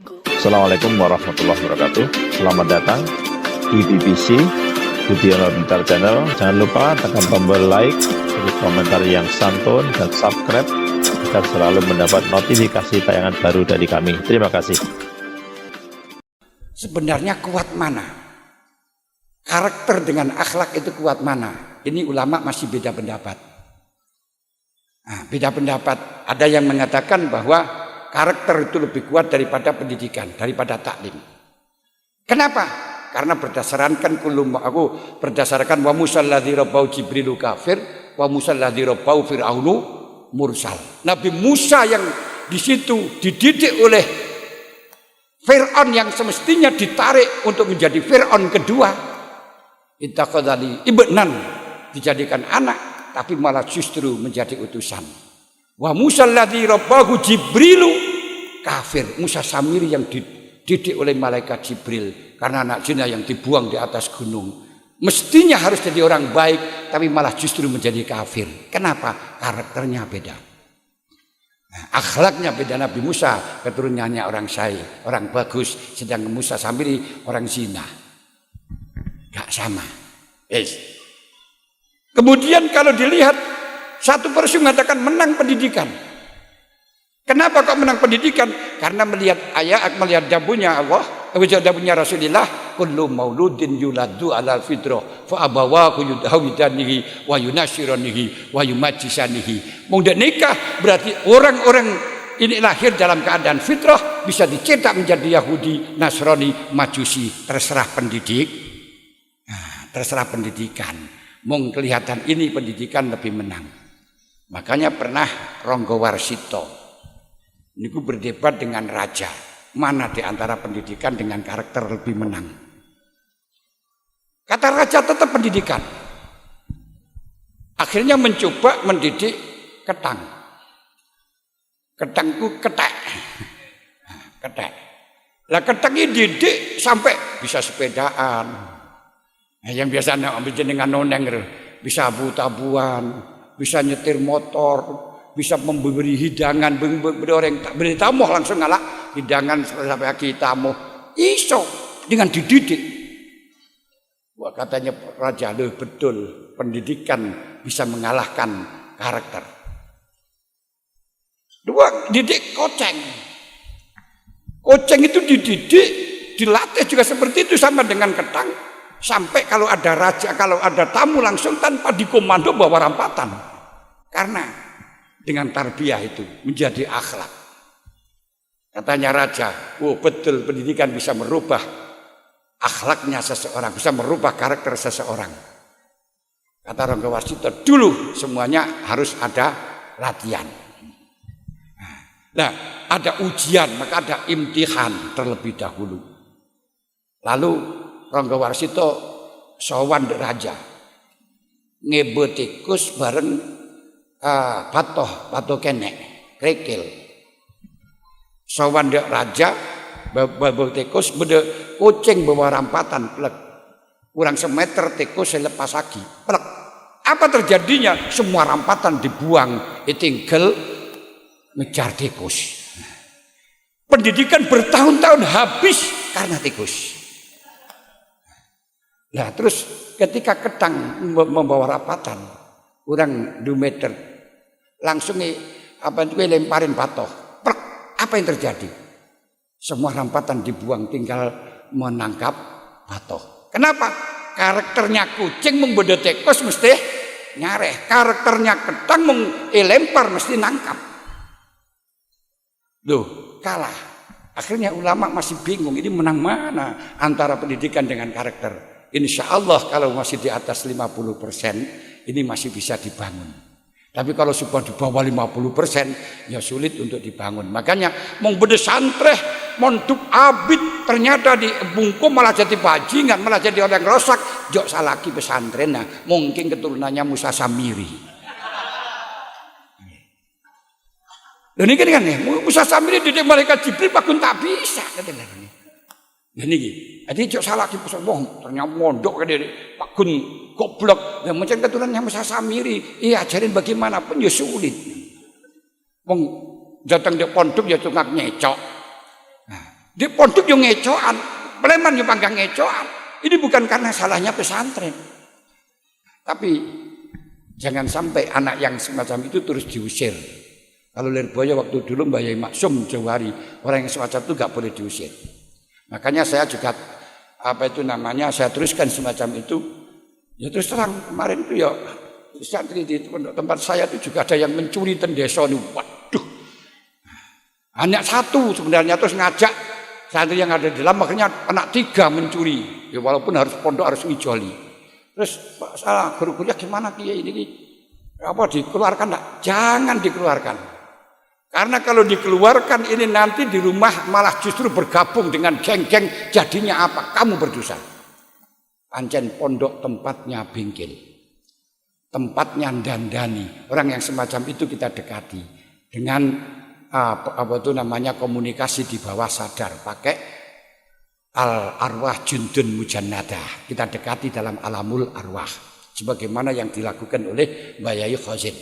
Assalamualaikum warahmatullahi wabarakatuh. Selamat datang di BBC Budiono Pintar Channel. Jangan lupa tekan tombol like, tulis komentar yang santun, dan subscribe agar selalu mendapat notifikasi tayangan baru dari kami. Terima kasih. Sebenarnya kuat mana? Karakter dengan akhlak itu kuat mana? Ini ulama masih beda pendapat. Nah, beda pendapat. Ada yang mengatakan bahwa karakter itu lebih kuat daripada pendidikan, daripada taklim. Kenapa? Karena berdasarkan berdasarkan wa musalladzi rabbau jibrilu kafir, wa musalladzi rabbau fir'aunu mursal. Nabi Musa yang di situ dididik oleh Fir'aun yang semestinya ditarik untuk menjadi Fir'aun kedua, ittaqadali ibnan, dijadikan anak, tapi malah justru menjadi utusan. Wa Musa alladzi rabbahu Jibrilu kafir. Musa Samiri yang dididik oleh malaikat Jibril karena anak zina yang dibuang di atas gunung. Mestinya harus jadi orang baik, tapi malah justru menjadi kafir. Kenapa? Karakternya beda. Nah, akhlaknya beda. Nabi Musa keturunannya orang saleh, orang bagus, sedangkan Musa Samiri orang zina. Gak sama. Kemudian kalau dilihat, satu versi mengatakan menang pendidikan. Kenapa kok menang pendidikan? Karena melihat ayat, melihat dabunya Allah, dabunya Rasulullah, kullu mauludin yuladu alal fitrah fa abawahu yudhawidanihi wa yunashiranihi wa yumajjisanihi. Mau nikah berarti orang-orang ini lahir dalam keadaan fitrah, bisa dicetak menjadi Yahudi, Nasrani, Majusi, terserah pendidik. Nah, terserah pendidikan. Mau kelihatan ini pendidikan lebih menang. Makanya pernah Ronggo Warsito niku berdebat dengan raja, mana di antara pendidikan dengan karakter lebih menang. Kata raja tetap pendidikan. Akhirnya mencoba mendidik ketang. Ketangku ketek. Ketek. Lah ketang ini didik sampai bisa sepedaan. Nah, yang biasanya ambil jenengan noneng, bisa abu-tabuan, bisa nyetir motor, bisa memberi hidangan, beri orang beri tamu langsung ngalah hidangan sampai lagi tamu. Iso dengan dididik. Wah, katanya raja, loh betul, pendidikan bisa mengalahkan karakter. Dua, didik koceng. Koceng itu dididik, dilatih juga seperti itu, sama dengan ketang. Sampai kalau ada raja, kalau ada tamu langsung tanpa dikomando bawa rampatan. Karena dengan tarbiyah itu menjadi akhlak. Katanya raja, oh betul, pendidikan bisa merubah akhlaknya seseorang, bisa merubah karakter seseorang. Kata Ronggo Warsito, dulu semuanya harus ada latihan. Nah, ada ujian, maka ada imtihan terlebih dahulu. Lalu Ronggo Warsito sowan raja, ngebo tikus bareng patoh kenek, krekil. Sowan dek raja, bawa tikus, beda kucing bawa rampatan, plek. Kurang semeter tikus selepas lagi, plek. Apa terjadinya? Semua rampatan dibuang, tinggal ngejar tikus. Pendidikan bertahun-tahun habis karena tikus. Nah, terus ketika ketang membawa rapatan, kurang 2 meter, langsung lemparin patoh. Prek, apa yang terjadi? Semua rampatan dibuang, tinggal menangkap patoh. Kenapa? Karakternya kucing membodoh tikus mesti nyareh. Karakternya ketang lempar mesti nangkap. Loh, kalah. Akhirnya ulama masih bingung, ini menang mana antara pendidikan dengan karakter. Insya Allah kalau masih di atas 50%, ini masih bisa dibangun. Tapi kalau sudah di bawah 50%, ya sulit untuk dibangun. Makanya mau beda santreh, monduk abid, ternyata di bungkum malah jadi bajingan, malah jadi orang rosak. Jok salaki pesantren, nah, mungkin keturunannya Musa Samiri. Dan ini kan Musa Samiri didik malaikat Jibril, pakun tak bisa. Nah ini, jadi jok salah di pusat wong, ternyata mondok kan dia pakun goblok. Dan macam keturunannya Musa Samiri, iya ajarin bagaimanapun ya sulit. Wong datang di pondok ya cungak nyecok. Nah, Di pondok yang ngecoan, preman yang panggang ngecoan. Ini bukan karena salahnya pesantren. Tapi jangan sampai anak yang semacam itu terus diusir. Kalau Lirboyo waktu dulu Mbak Yai Maksum Jawari, orang yang semacam itu gak boleh diusir. Makanya saya juga saya teruskan semacam itu. Ya terus terang kemarin itu ya santri di tempat saya itu juga ada yang mencuri ten desa nih. Waduh. Hanya satu sebenarnya terus ngajak santri yang ada di dalam akhirnya anak 3 mencuri. Ya walaupun harus pondok harus ngijoli. Terus salah guru-gurunya gimana Kiai ini? Dikeluarkan enggak? Jangan dikeluarkan. Karena kalau dikeluarkan ini nanti di rumah malah justru bergabung dengan geng-geng, jadinya apa? Kamu berdosa. Pancen pondok tempatnya bengkel. Tempatnya dandani. Orang yang semacam itu kita dekati dengan komunikasi di bawah sadar pakai al-arwah jundun mujannadah. Kita dekati dalam alamul arwah sebagaimana yang dilakukan oleh Mbak Yai Khazin.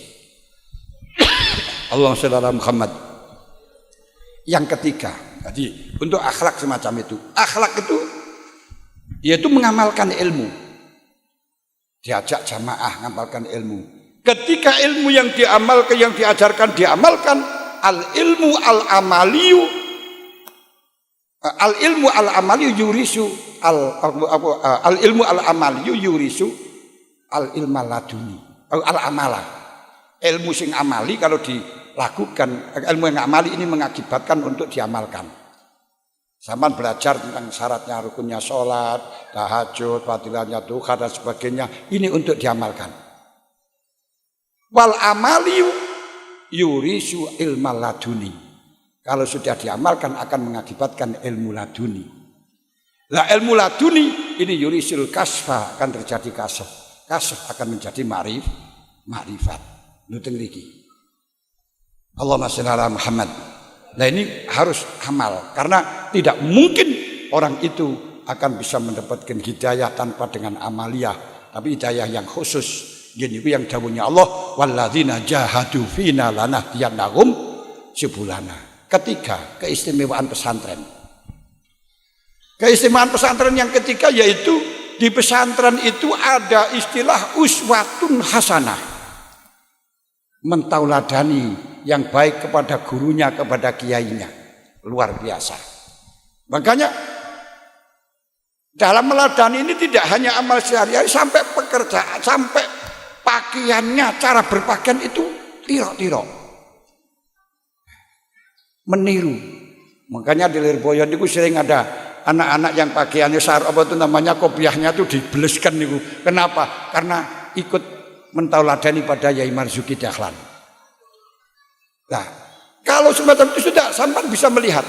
Allahumma shalli ala Muhammad. Yang ketiga, jadi untuk akhlak semacam itu. Akhlak itu yaitu mengamalkan ilmu. Diajak jamaah mengamalkan ilmu. Ketika ilmu yang diamalkan, yang diajarkan diamalkan, al-ilmu al-amaliyu al-ilmu al-amaliyu yurisu al-ilmu al-amaliyu yurisu al-ilma laduni al-amala. Ilmu sing amali kalau dilakukan, ilmu yang amali ini mengakibatkan untuk diamalkan. Zaman belajar tentang syaratnya rukunnya sholat, tahajud, fadilahnya duha dan sebagainya, ini untuk diamalkan. Wal amaliyu yurisu ilma laduni. Kalau sudah diamalkan akan mengakibatkan ilmu laduni. Lah ilmu laduni ini yurisul kasfa, akan terjadi kasf. Kasf akan menjadi ma'rifat. Nuteng riki. Allahumma shalli ala Muhammad. Nah ini harus amal karena tidak mungkin orang itu akan bisa mendapatkan hidayah tanpa dengan amaliyah, tapi hidayah yang khusus. Jadi yang dawuhnya Allah, walladzina jahadu fina lanahdiyannahum subulana. Ketiga, keistimewaan pesantren. Keistimewaan pesantren yang ketiga yaitu di pesantren itu ada istilah uswatun hasanah. Mentauladani yang baik kepada gurunya, kepada kiainya. Luar biasa. Makanya dalam meladani ini tidak hanya amal sehari-hari, sampai pekerjaan, sampai pakaiannya, cara berpakaian itu tirok-tirok. Meniru. Makanya di Lirboyo itu sering ada anak-anak yang pakaiannya kopiahnya itu dibeleskan niku. Kenapa? Karena ikut mentauladani pada Yai Marzuki Dahlan. Nah, kalau semacam itu sudah sampai bisa melihat.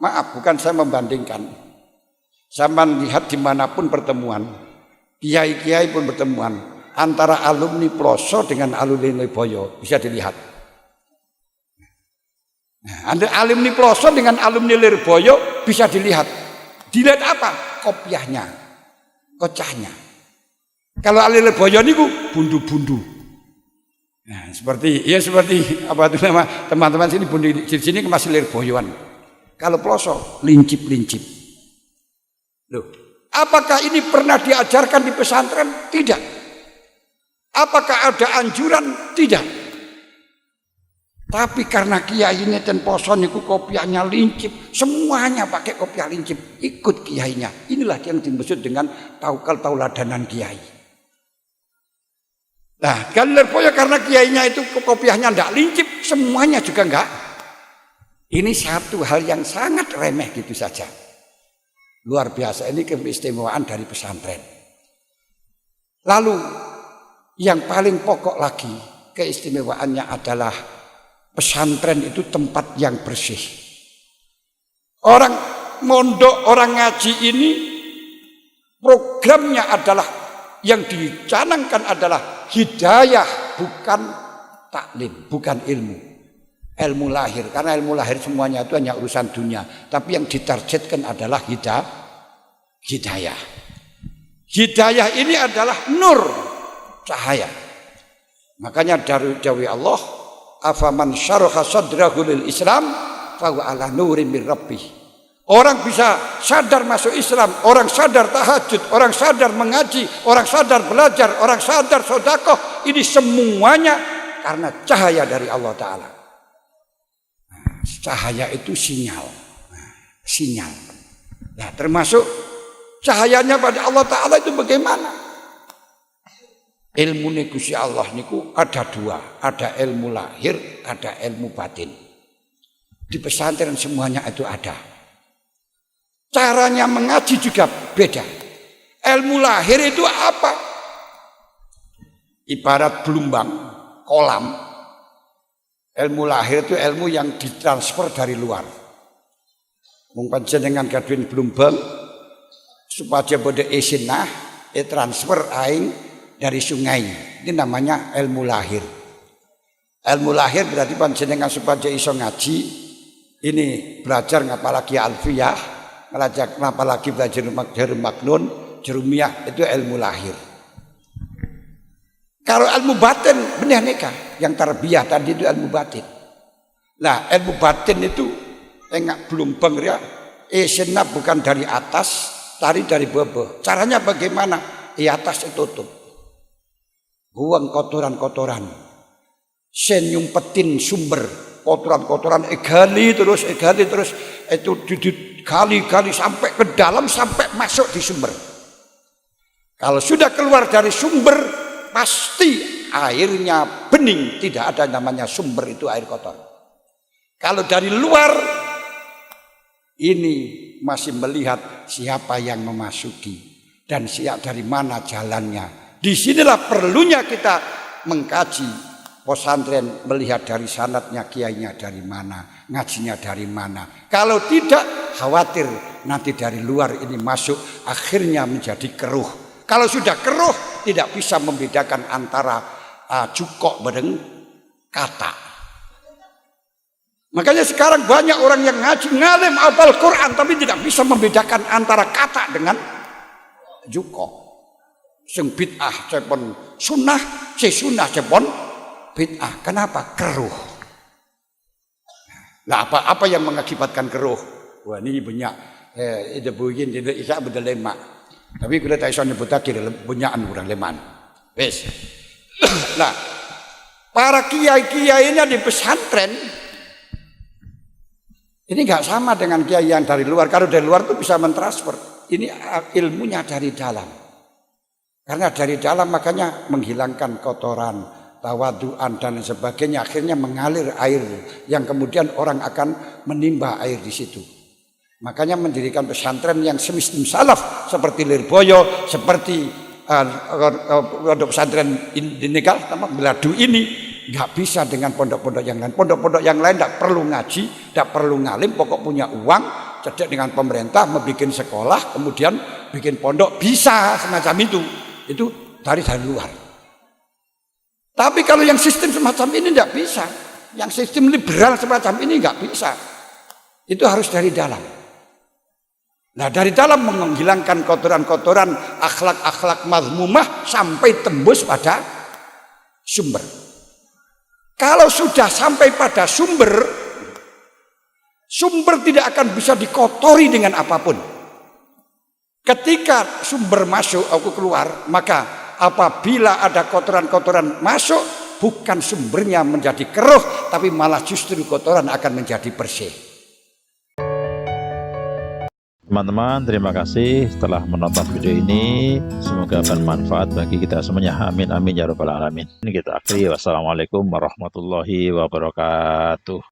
Maaf, bukan saya membandingkan. Sampai lihat dimanapun pertemuan, kiai-kiai pun pertemuan antara alumni Ploso dengan alumni Lirboyo bisa dilihat. Nah, alumni Ploso dengan alumni Lirboyo bisa dilihat. Dilihat apa? Kopiahnya, kocahnya. Kalau alumni Lirboyo niku bundu-bundu. Nah, seperti apa itu nama teman-teman sini bundu di sini masih Lirboyoan. Kalau Ploso lincip-lincip. Loh, apakah ini pernah diajarkan di pesantren? Tidak. Apakah ada anjuran? Tidak. Tapi karena kiai ini dan poso niku kopiahnya lincip, semuanya pakai kopiah lincip, ikut kiainya. Inilah yang dimaksud dengan tauladanan kiai. Nah, kalau Lirboyo karena kiainya itu kopiahnya enggak lincip, semuanya juga enggak. Ini satu hal yang sangat remeh gitu saja. Luar biasa, ini keistimewaan dari pesantren. Lalu yang paling pokok lagi keistimewaannya adalah pesantren itu tempat yang bersih. Orang mondok, orang ngaji ini programnya adalah yang dicanangkan adalah hidayah, bukan taklim, bukan ilmu. Ilmu lahir, karena ilmu lahir semuanya itu hanya urusan dunia. Tapi yang ditargetkan adalah hidayah. Hidayah ini adalah nur, cahaya. Makanya dari jawi Allah, afaman syaraha sadrahu lil Islam fa huwa ala nurin min rabbih. Orang bisa sadar masuk Islam, orang sadar tahajud, orang sadar mengaji, orang sadar belajar, orang sadar sedekah. Ini semuanya karena cahaya dari Allah Ta'ala. Cahaya itu sinyal. Sinyal. Nah, termasuk cahayanya pada Allah Ta'ala itu bagaimana? Ilmu Gusti Allah niku ada dua. Ada ilmu lahir, ada ilmu batin. Di pesantren semuanya itu ada. Caranya mengaji juga beda. Ilmu lahir itu apa? Ibarat gelombang, kolam. Ilmu lahir itu ilmu yang ditransfer dari luar. Mung panjenengan gadhuin gelombang supaya bode isinah, transfer aing dari sungai. Ini namanya ilmu lahir. Ilmu lahir berarti panjenengan supaya iso ngaji, ini belajar ngapalagi alfiyah, belajar apalagi belajar maknun, jerumiyah, itu ilmu lahir. Kalau ilmu batin benih nikah, yang tarbiyah tadi itu ilmu batin. Nah, ilmu batin itu enggak belum ya, senap bukan dari atas, tari dari bawah. Caranya bagaimana? Di atas itu tutup. Buang kotoran-kotoran. Sen nyumpetin sumber kotoran-kotoran egali terus itu kali-kali sampai ke dalam, sampai masuk di sumber. Kalau sudah keluar dari sumber, pasti airnya bening, tidak ada namanya sumber itu air kotor. Kalau dari luar, ini masih melihat siapa yang memasuki dan siap dari mana jalannya. Disinilah perlunya kita mengkaji. Pesantren melihat dari sanatnya, kiainya dari mana, ngajinya dari mana. Kalau tidak, khawatir nanti dari luar ini masuk, akhirnya menjadi keruh. Kalau sudah keruh, tidak bisa membedakan antara cukok bareng kata. Makanya sekarang banyak orang yang ngaji, ngalim hafal Quran, tapi tidak bisa membedakan antara kata dengan cukok. Sing bid'ah cepon sunnah, si sunnah cepon bid'ah. Kenapa? Keruh. Nah, apa yang mengakibatkan keruh? Wah, ini banyak. Itu buin, itu isa berlemak. Tapi kita tak iso nyebut lagi bunyakan kurang leman. Wes. Nah, para kiai-kiainya di pesantren ini enggak sama dengan kiai yang dari luar. Kalau dari luar itu bisa mentransfer. Ini ilmunya dari dalam. Karena dari dalam makanya menghilangkan kotoran, tawaduan dan sebagainya, akhirnya mengalir air yang kemudian orang akan menimba air di situ. Makanya mendirikan pesantren yang semistim salaf seperti Lirboyo, seperti pondok pesantren di Nekal, Beladu ini nggak bisa dengan pondok-pondok yang lain. Pondok-pondok yang lain tidak perlu ngaji, tidak perlu ngalim, pokok punya uang, cedek dengan pemerintah, membuat sekolah, kemudian bikin pondok, bisa semacam itu. Itu dari luar. Tapi kalau yang sistem semacam ini tidak bisa. Yang sistem liberal semacam ini nggak bisa. Itu harus dari dalam. Nah, dari dalam menghilangkan kotoran-kotoran, akhlak-akhlak mazmumah sampai tembus pada sumber. Kalau sudah sampai pada sumber, sumber tidak akan bisa dikotori dengan apapun. Ketika sumber masuk, aku keluar, maka apabila ada kotoran-kotoran masuk, bukan sumbernya menjadi keruh, tapi malah justru kotoran akan menjadi bersih. Teman-teman, terima kasih telah menonton video ini. Semoga bermanfaat bagi kita semuanya. Amin, amin, ya rabbal alamin. Ini kita akhiri. Wassalamualaikum warahmatullahi wabarakatuh.